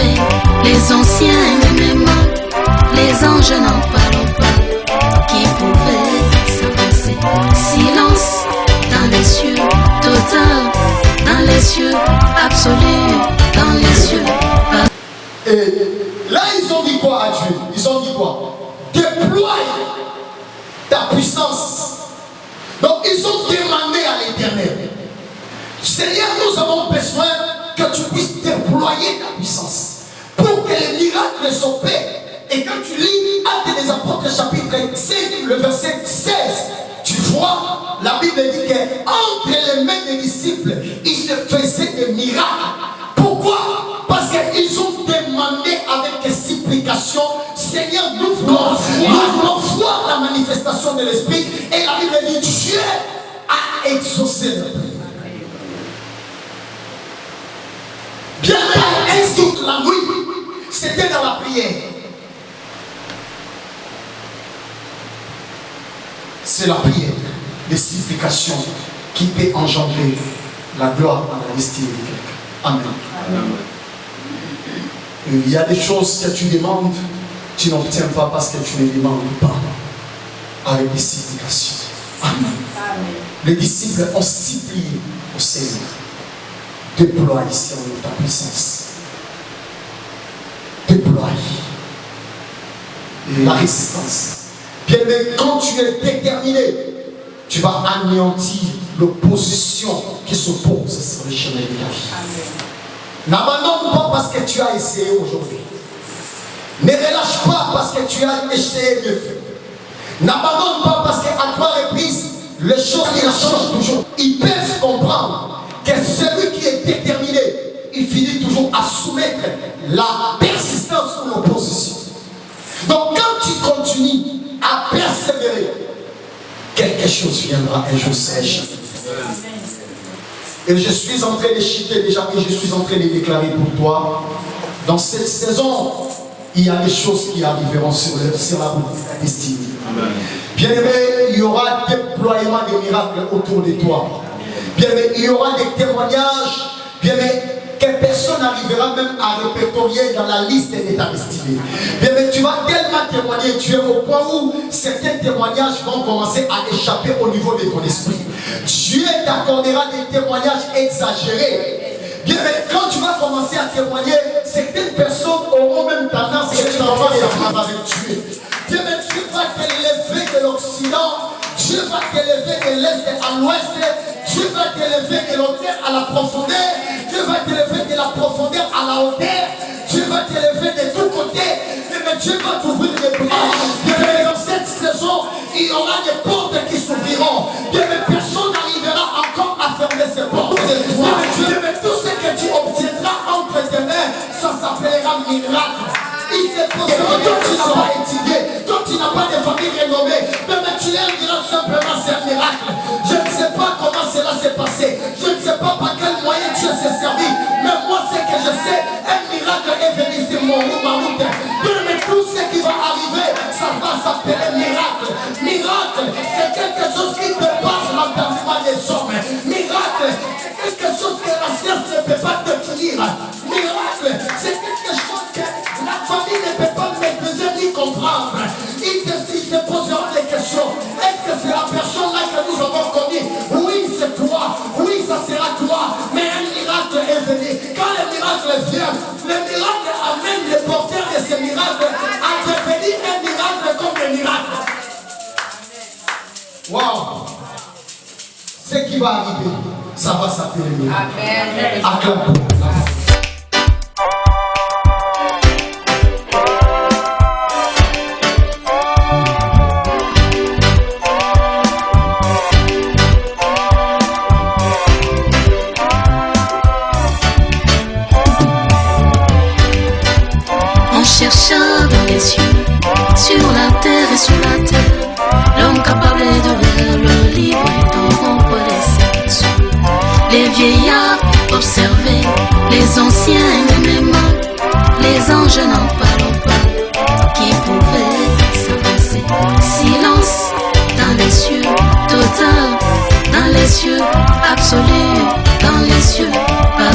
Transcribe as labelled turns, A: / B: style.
A: observer les anciens éléments, les anges n'en parlent pas, qui pouvaient s'avancer. Silence dans les cieux, total dans les cieux, absolu dans les cieux.
B: Et là, ils ont dit quoi à Dieu? Ils ont dit quoi? Déploie ta puissance. Donc, ils ont demandé à l'Éternel, Seigneur, nous avons besoin que tu puisses déployer ta puissance pour que les miracles s'opèrent. Et quand tu lis Actes des Apôtres chapitre 5, le verset 16, tu vois, la Bible dit qu'entre les mains des disciples, il se faisait des miracles. Pourquoi? Parce qu'ils ont demandé avec supplication, Seigneur, nous voulons voir la manifestation de l'Esprit. Et la Bible dit, Dieu a exaucé leur prière. Bien, est-ce toute la nuit, c'était dans la prière. C'est la prière, les supplications qui peut engendrer la gloire dans la destinée de quelqu'un. Amen. Amen. Il y a des choses que tu demandes, tu n'obtiens pas parce que tu ne demandes pas avec des supplications. Amen. Amen. Les disciples ont supplié au Seigneur. Déploie ici ta puissance. Déploie la résistance. Bien, mais quand tu es déterminé, tu vas anéantir l'opposition qui s'oppose sur le chemin de la vie. N'abandonne pas parce que tu as essayé aujourd'hui. Ne relâche pas parce que tu as essayé de faire. N'abandonne pas parce qu'à 3 reprises, les choses changent toujours. Ils peuvent comprendre que celui qui est déterminé, il finit toujours à soumettre la persistance ou l'opposition. Donc quand tu continues à persévérer, quelque chose viendra un jour sèche. Et je suis en train de chuter déjà et je suis en train de déclarer pour toi, dans cette saison, il y a des choses qui arriveront sur la route destinée. Bien aimé, il y aura déploiement des miracles autour de toi. Bien aimé, il y aura des témoignages. Bien aimé, que personne n'arrivera même à répertorier dans la liste de ta destinée. Bien aimé, tu vas tellement témoigner, tu es au point où certains témoignages vont commencer à échapper au niveau de ton esprit. Dieu t'accordera des témoignages exagérés. Bien, mais quand tu vas commencer à témoigner, certaines personnes auront même tendance à être avec Dieu. Dieu, mais Dieu va t'élever de l'Occident, Dieu va t'élever de l'Est à l'Ouest, Dieu va t'élever de l'auteur à la profondeur, Dieu va t'élever de la profondeur à la hauteur, Dieu va t'élever de tous côtés, mais Dieu va t'ouvrir des bras. Dans cette saison, il y aura des portes qui s'ouvriront. Dieu, mais personne n'arrivera encore à fermer ces portes. Dieu, mais tout ce que tu obtiendras entre tes mains, ça s'appellera miracle. Il s'est posé, toi tu n'as pas étudié, toi tu n'as pas de famille renommée, mais tu leur diras simplement c'est un miracle. Je ne sais pas comment cela s'est passé, je ne sais pas par quel moyen Dieu s'est servi, mais moi ce que je sais, un miracle est venu sur ma route. Mais tout ce qui va arriver, ça va s'appeler miracle. Miracle, c'est quelque chose qui dépasse l'entendement des hommes. Miracle, c'est quelque chose que la science ne peut pas définir. Miracle, c'est quelque chose que la famille ne peut pas maîtriser ni comprendre. Ils se poseront des questions. Est-ce que c'est la personne là que nous avons connue? Oui, c'est toi. Oui, ça sera toi. Mais un miracle est venu. Quand le miracle vient, le miracle amène les porteurs de ce miracle à devenir un miracle comme un miracle. Waouh! Ce qui va arriver, ça va s'appeler miracle. Amen. Acclame.
A: Cherchant dans les cieux, sur la terre et sous la terre, l'homme capable d'ouvrir le livre et de rompre les scellés. Les vieillards observaient, les anciens éléments, les anges n'en parlent pas, qui pouvaient s'avancer. Silence dans les cieux, total dans les cieux.